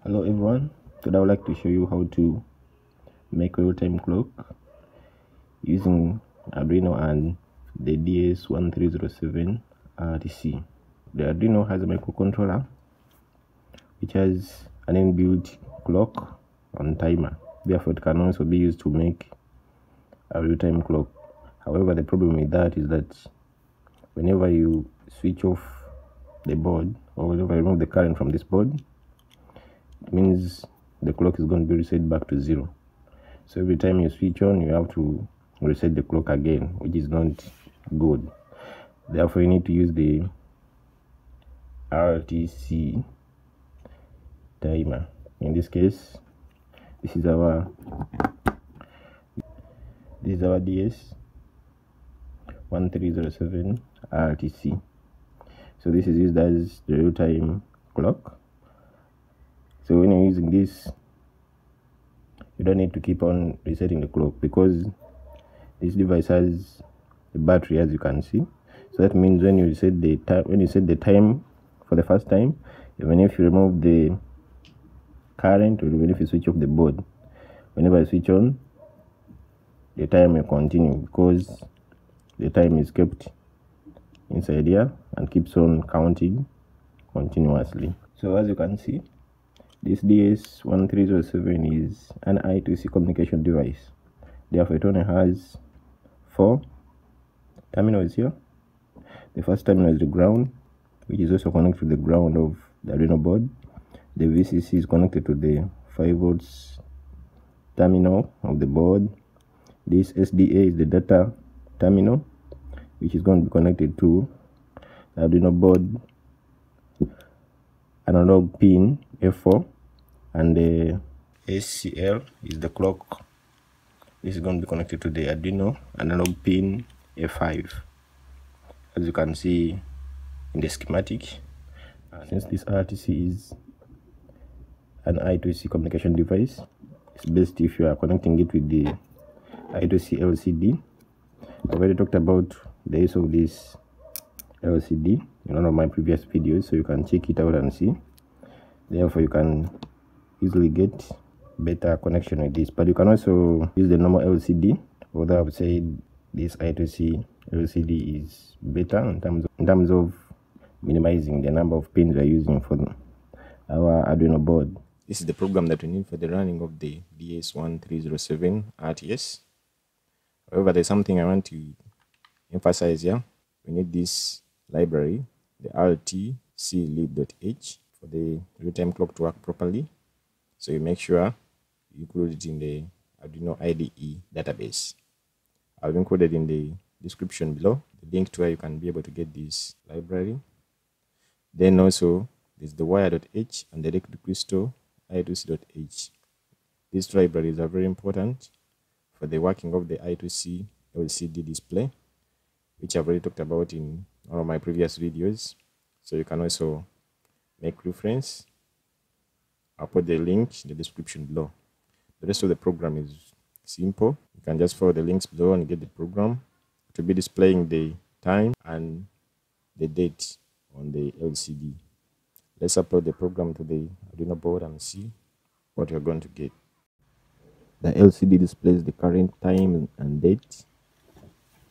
Hello everyone, today I would like to show you how to make real-time clock using Arduino and the DS1307 RTC. The Arduino has a microcontroller which has an inbuilt clock and timer, therefore it can also be used to make a real-time clock. However, the problem with that is that whenever you switch off the board or whenever you remove the current from this board, it means the clock is going to be reset back to 0. So every time you switch on, you have to reset the clock again, which is not good. Therefore, you need to use the RTC timer. In this case, this is our DS1307 RTC. So this is used as the real-time clock. So when you're using this, you don't need to keep on resetting the clock because this device has a battery, as you can see. So that means when you set the time, for the first time, even if you remove the current or even if you switch off the board, whenever you switch on, the time will continue because the time is kept inside here and keeps on counting continuously. So as you can see, this DS1307 is an I2C communication device. Therefore, it only has 4 terminals here. The first terminal is the ground, which is also connected to the ground of the Arduino board. The VCC is connected to the 5 volts terminal of the board. This SDA is the data terminal, which is going to be connected to the Arduino board analog pin F4, and the SCL is the clock. This is going to be connected to the Arduino analog pin F5, as you can see in the schematic. And since this RTC is an I2C communication device, it's best if you are connecting it with the I2C LCD. I've already talked about the use of this LCD in one of my previous videos, so you can check it out and see. Therefore, you can easily get better connection with this, but you can also use the normal LCD, although I would say this I2C LCD is better in terms of minimizing the number of pins we are using for our Arduino board. This is the program that we need for the running of the DS1307 RTS. However, there's something I want to emphasize here. We need this library, the rtclib.h, for the real-time clock to work properly. So you make sure you include it in the Arduino IDE database. I've included in the description below the link to where you can be able to get this library. Then also there's the wire.h and the electric crystal I2C.h. These libraries are very important for the working of the I2C LCD display, which I've already talked about in one of my previous videos. So you can also make reference. I'll put the link in the description below. The rest of the program is simple. You can just follow the links below and get the program. It will be displaying the time and the date on the LCD. Let's upload the program to the Arduino board and see what you're going to get. The LCD displays the current time and date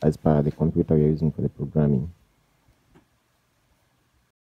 as per the computer we are using for the programming.